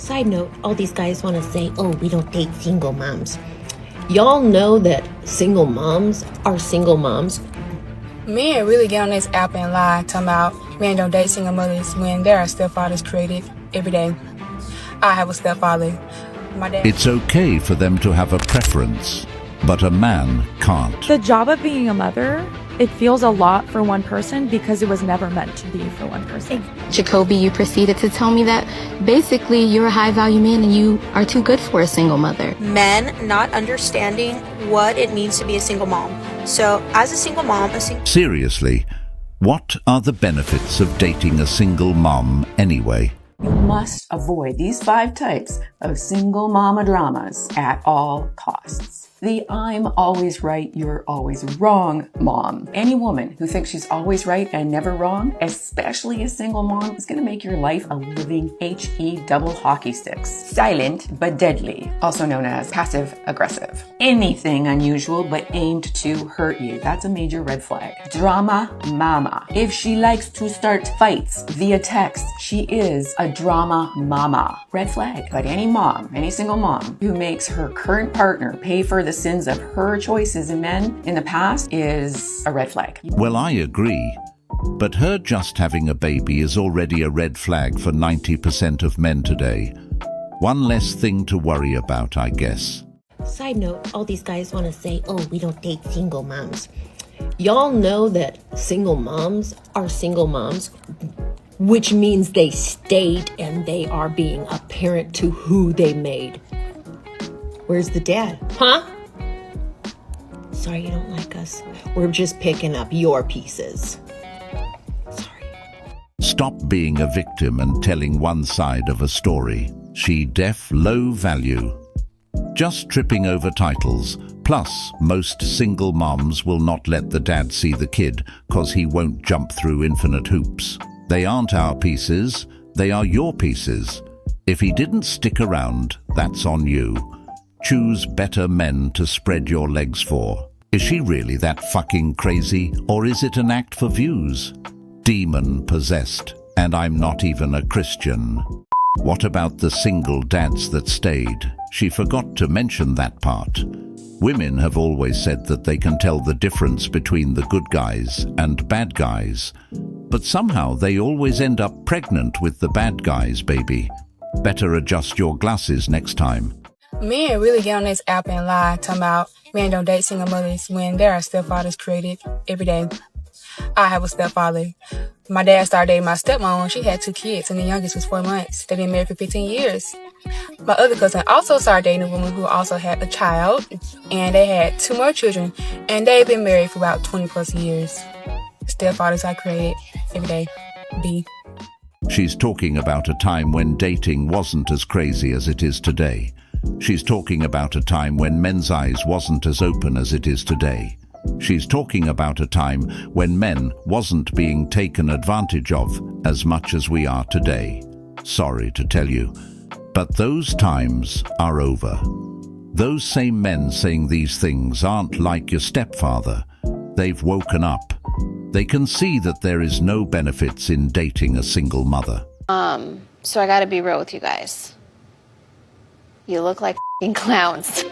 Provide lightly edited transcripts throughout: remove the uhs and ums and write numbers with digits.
Side note, all these guys want to say, oh, we don't date single moms. Y'all know that single moms are single moms. Men really get on this app and lie, talking about men don't date single mothers when there are stepfathers created every day. I have a stepfather. My dad. It's okay for them to have a preference, but a man can't. The job of being a mother, it feels a lot for one person because it was never meant to be for one person. Jacoby, you proceeded to tell me that basically you're a high-value man and you are too good for a single mother. Men not understanding what it means to be a single mom. So as a single mom, Seriously, what are the benefits of dating a single mom anyway? You must avoid these 5 types of single mama dramas at all costs. The I'm always right, you're always wrong mom. Any woman who thinks she's always right and never wrong, especially a single mom, is gonna make your life a living HE double hockey sticks. Silent but deadly, also known as passive aggressive. Anything unusual but aimed to hurt you, that's a major red flag. Drama mama. If she likes to start fights via text, she is a drama mama. Red flag. But any mom, any single mom who makes her current partner pay for the sins of her choices in men in the past is a red flag. Well, I agree. But her just having a baby is already a red flag for 90% of men today. One less thing to worry about, I guess. Side note, all these guys want to say, oh, we don't date single moms. Y'all know that single moms are single moms, which means they stayed and they are being a parent to who they made. Where's the dad? Huh? Sorry you don't like us. We're just picking up your pieces. Sorry. Stop being a victim and telling one side of a story. She deaf, low value. Just tripping over titles. Plus, most single moms will not let the dad see the kid cause he won't jump through infinite hoops. They aren't our pieces, they are your pieces. If he didn't stick around, that's on you. Choose better men to spread your legs for. Is she really that fucking crazy, or is it an act for views? Demon possessed, and I'm not even a Christian. What about the single dads that stayed? She forgot to mention that part. Women have always said that they can tell the difference between the good guys and bad guys, but somehow they always end up pregnant with the bad guys, baby. Better adjust your glasses next time. Men really get on this app and lie, talking about men don't date single mothers when there are stepfathers created every day. I have a stepfather. My dad started dating my stepmom when she had 2 kids and the youngest was 4 months. They've been married for 15 years. My other cousin also started dating a woman who also had a child, and they had 2 more children, and they've been married for about 20 plus years. Stepfathers are created every day. B. She's talking about a time when dating wasn't as crazy as it is today. She's talking about a time when men's eyes wasn't as open as it is today. She's talking about a time when men wasn't being taken advantage of as much as we are today. Sorry to tell you, but those times are over. Those same men saying these things aren't like your stepfather. They've woken up. They can see that there is no benefits in dating a single mother. So I gotta be real with you guys. You look like f***ing clowns.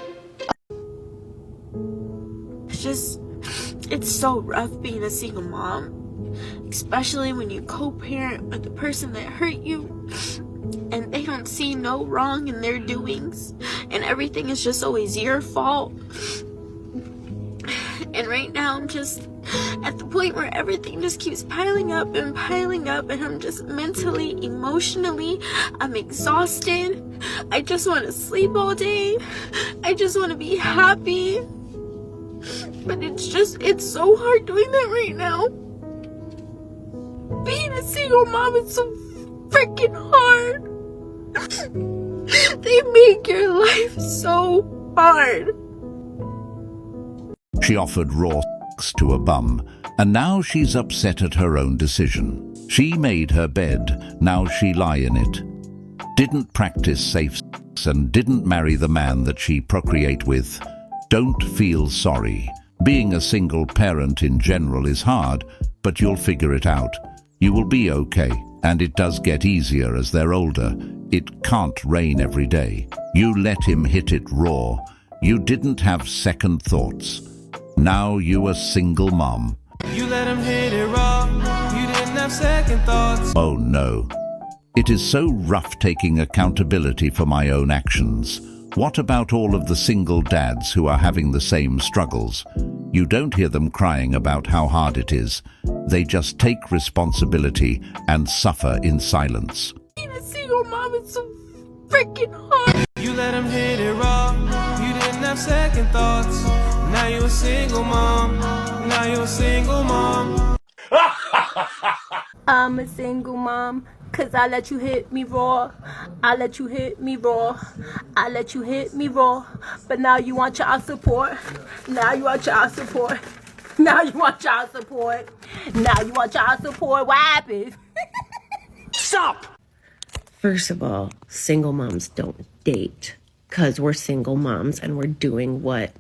It's so rough being a single mom, especially when you co-parent with the person that hurt you and they don't see no wrong in their doings and everything is just always your fault. And right now I'm just at the point where everything just keeps piling up and I'm just mentally, emotionally, I'm exhausted. I just want to sleep all day. I just want to be happy. But it's so hard doing that right now. Being a single mom is so freaking hard. They make your life so hard. She offered raw sex to a bum, and now she's upset at her own decision. She made her bed, now she lie in it. Didn't practice safe sex and didn't marry the man that she procreate with. Don't feel sorry. Being a single parent in general is hard, but you'll figure it out. You will be okay, and it does get easier as they're older. It can't rain every day. You let him hit it raw. You didn't have second thoughts. Now you a single mom. You let him hit it raw. You didn't have second thoughts. Oh no. It is so rough taking accountability for my own actions. What about all of the single dads who are having the same struggles? You don't hear them crying about how hard it is. They just take responsibility and suffer in silence. Being a single mom is so freaking hard. You let him hit it raw. You didn't have second thoughts. Now you're a single mom. Now you're a single mom. I'm a single mom, 'cause I let you hit me raw. I let you hit me raw. I let you hit me raw. But now you want child support. Now you want child support. Now you want child support. Now you want child support. What happened? Stop! First of all, single moms don't date because we're single moms and we're doing what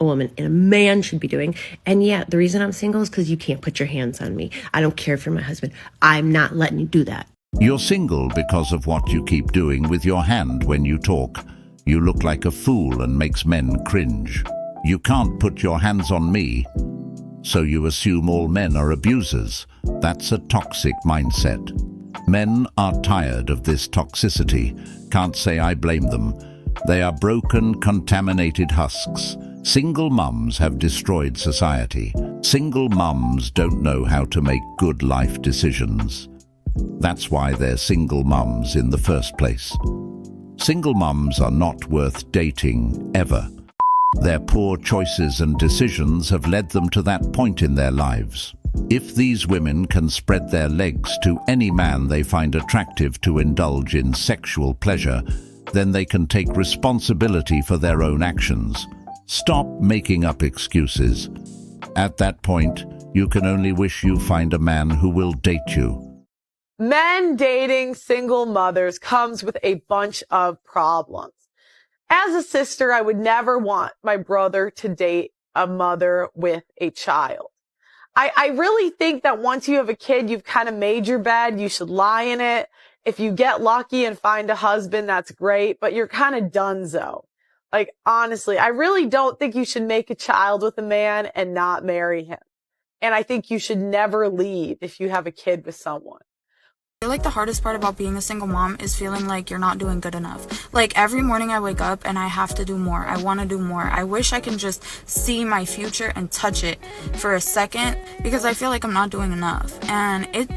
a woman and a man should be doing. And yeah, the reason I'm single is because you can't put your hands on me. I don't care if you're my husband. I'm not letting you do that. You're single because of what you keep doing with your hand when you talk. You look like a fool and makes men cringe. You can't put your hands on me, so you assume all men are abusers. That's a toxic mindset. Men are tired of this toxicity. Can't say I blame them. They are broken, contaminated husks. Single mums have destroyed society. Single mums don't know how to make good life decisions. That's why they're single mums in the first place. Single mums are not worth dating, ever. Their poor choices and decisions have led them to that point in their lives. If these women can spread their legs to any man they find attractive to indulge in sexual pleasure, then they can take responsibility for their own actions. Stop making up excuses. At that point, you can only wish you find a man who will date you. Men dating single mothers comes with a bunch of problems. As a sister, I would never want my brother to date a mother with a child. I really think that once you have a kid, you've kind of made your bed. You should lie in it. If you get lucky and find a husband, that's great, but you're kind of donezo. Like, honestly, I really don't think you should make a child with a man and not marry him. And I think you should never leave if you have a kid with someone. I feel like the hardest part about being a single mom is feeling like you're not doing good enough. Like every morning I wake up and I have to do more. I want to do more. I wish I can just see my future and touch it for a second because I feel like I'm not doing enough. And it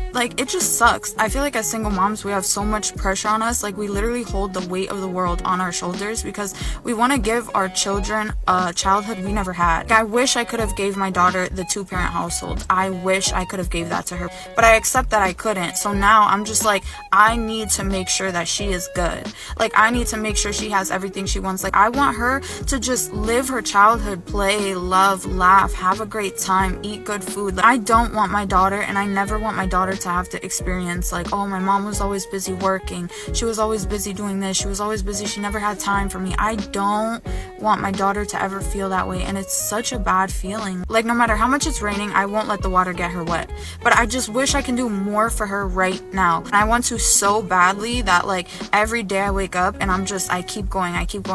just sucks. I feel like as single moms, we have so much pressure on us. Like we literally hold the weight of the world on our shoulders because we want to give our children a childhood we never had. I wish I could have gave my daughter the 2-parent household. I wish I could have gave that to her, but I accept that I couldn't. So now I'm just like, I need to make sure that she is good. Like, I need to make sure she has everything she wants. Like, I want her to just live her childhood, play, love, laugh, have a great time, eat good food. Like, I don't want my daughter, and I never want my daughter to have to experience, like, oh, my mom was always busy working. She was always busy doing this. She was always busy. She never had time for me. I don't want my daughter to ever feel that way, and it's such a bad feeling. Like, no matter how much it's raining, I won't let the water get her wet. But I just wish I can do more for her right now. And I want to so badly that like every day I wake up and I keep going, I keep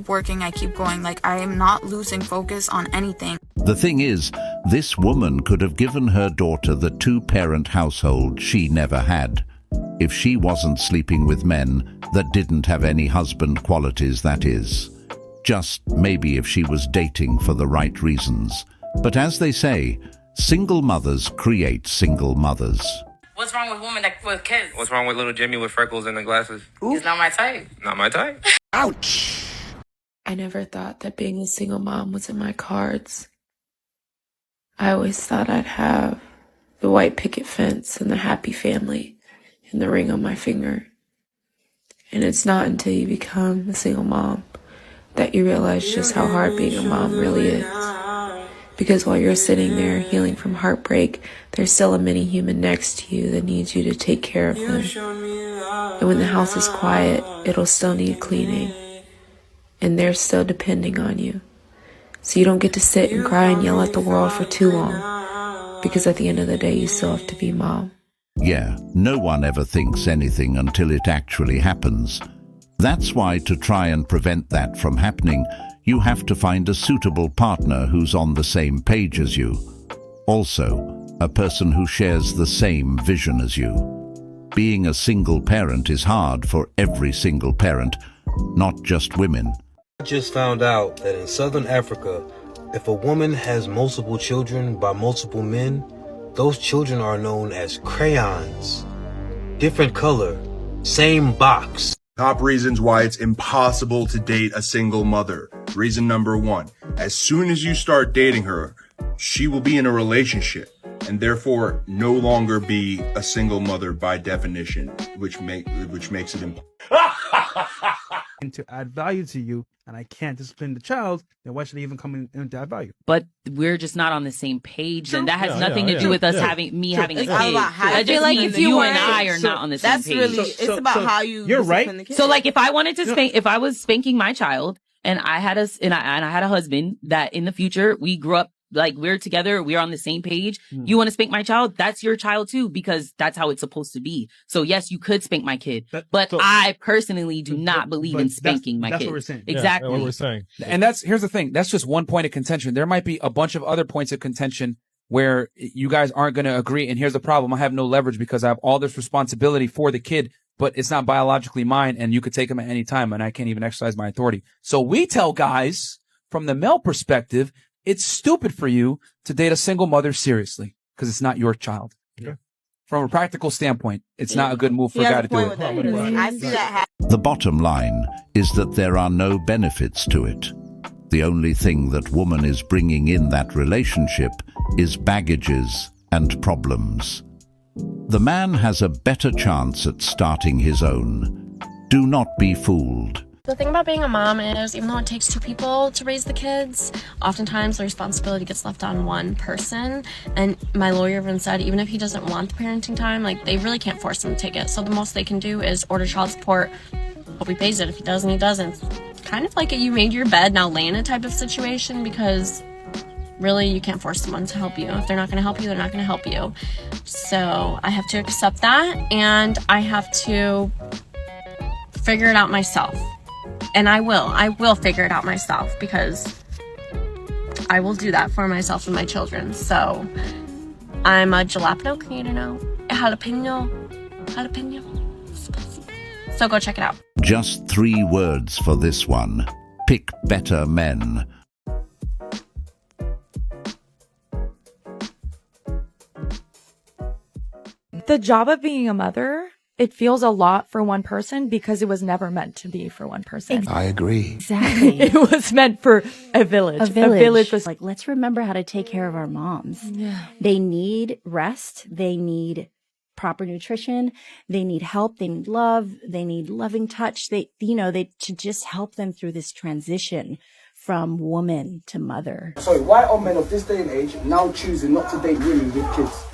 working, I keep going. Like I am not losing focus on anything. The thing is, this woman could have given her daughter the 2-parent household she never had. If she wasn't sleeping with men that didn't have any husband qualities, that is. Just maybe if she was dating for the right reasons. But as they say, single mothers create single mothers. What's wrong with women with kids? What's wrong with little Jimmy with freckles and the glasses? He's not my type. Not my type. Ouch! I never thought that being a single mom was in my cards. I always thought I'd have the white picket fence and the happy family and the ring on my finger. And it's not until you become a single mom that you realize just how hard being a mom really is. Because while you're sitting there healing from heartbreak, there's still a mini human next to you that needs you to take care of them. And when the house is quiet, it'll still need cleaning. And they're still depending on you. So you don't get to sit and cry and yell at the world for too long. Because at the end of the day, you still have to be mom. Yeah, no one ever thinks anything until it actually happens. That's why, to try and prevent that from happening, you have to find a suitable partner who's on the same page as you. Also, a person who shares the same vision as you. Being a single parent is hard for every single parent, not just women. I just found out that in Southern Africa, if a woman has multiple children by multiple men, those children are known as crayons. Different color, same box. Top reasons why it's impossible to date a single mother. Reason number 1, as soon as you start dating her, she will be in a relationship and therefore no longer be a single mother by definition, which makes it impossible. And to add value to you, and I can't discipline the child, then why should I even come in to add value? But we're just not on the same page, True. and that has Yeah, nothing yeah, to do yeah, with us yeah. having a It's kid. all about how I you feel like discipline if the you kid. and I are not on the same That's page. really, it's about how you you're discipline right. the kid. So like if I wanted to spank, if I was spanking my child and I had a husband that in the future we grew up, like we're together, we're on the same page. You want to spank my child? That's your child too, because that's how it's supposed to be. So yes, you could spank my kid, but I personally do not believe in spanking my kid. That's what we're saying. Exactly. what we're saying. And here's the thing. That's just one point of contention. There might be a bunch of other points of contention where you guys aren't going to agree. And here's the problem. I have no leverage because I have all this responsibility for the kid, but it's not biologically mine. And you could take him at any time and I can't even exercise my authority. So we tell guys from the male perspective, it's stupid for you to date a single mother seriously because it's not your child. Yeah. From a practical standpoint, it's not a good move for a guy to do it. I see that The bottom line is that there are no benefits to it. The only thing that woman is bringing in that relationship is baggages and problems. The man has a better chance at starting his own. Do not be fooled. The thing about being a mom is, even though it takes two people to raise the kids, oftentimes the responsibility gets left on one person. And my lawyer even said, even if he doesn't want the parenting time, like they really can't force him to take it. So the most they can do is order child support. Hope he pays it. If he doesn't, he doesn't. Kind of like a you made your bed, now lay in it type of situation, because really you can't force someone to help you. If they're not going to help you, they're not going to help you. So I have to accept that, and I have to figure it out myself. And I will figure it out myself, because I will do that for myself and my children. So I'm a jalapeno, jalapeno. So go check it out. Just 3 words for this one. Pick better men. The job of being a mother, it feels a lot for one person because it was never meant to be for one person. I agree. Exactly. It was meant for a village. A village was like, let's remember how to take care of our moms. Yeah. They need rest. They need proper nutrition. They need help. They need love. They need loving touch. They to just help them through this transition from woman to mother. So why are men of this day and age now choosing not to date women with kids?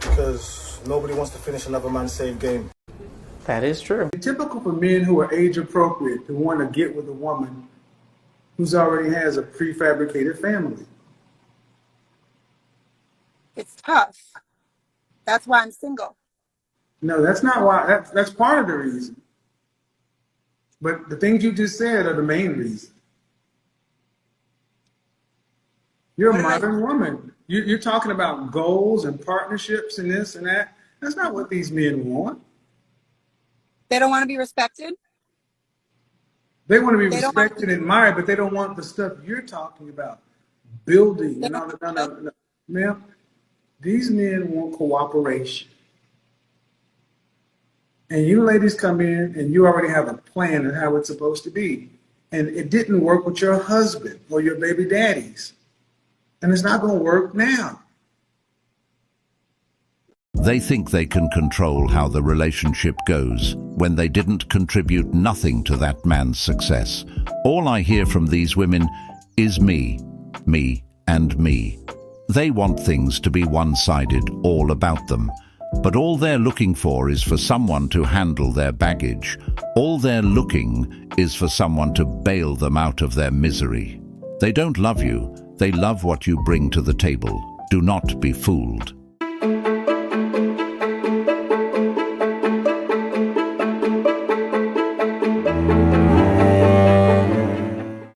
Because nobody wants to finish another man's save game. That is true. It's typical for men who are age appropriate to want to get with a woman who's already has a prefabricated family. It's tough. That's why I'm single. No, that's not why. That's part of the reason. But the things you just said are the main reason. You're a modern woman. You're talking about goals and partnerships and this and that. That's not what these men want. They don't want to be respected. They want to be respected and admired, but they don't want the stuff you're talking about. Building and all that. No. Ma'am, these men want cooperation. And you ladies come in and you already have a plan of how it's supposed to be. And it didn't work with your husband or your baby daddies. And it's not going to work now. They think they can control how the relationship goes when they didn't contribute nothing to that man's success. All I hear from these women is me, and me. They want things to be one-sided, all about them. But all they're looking for is for someone to handle their baggage. All they're looking is for someone to bail them out of their misery. They don't love you. They love what you bring to the table. Do not be fooled.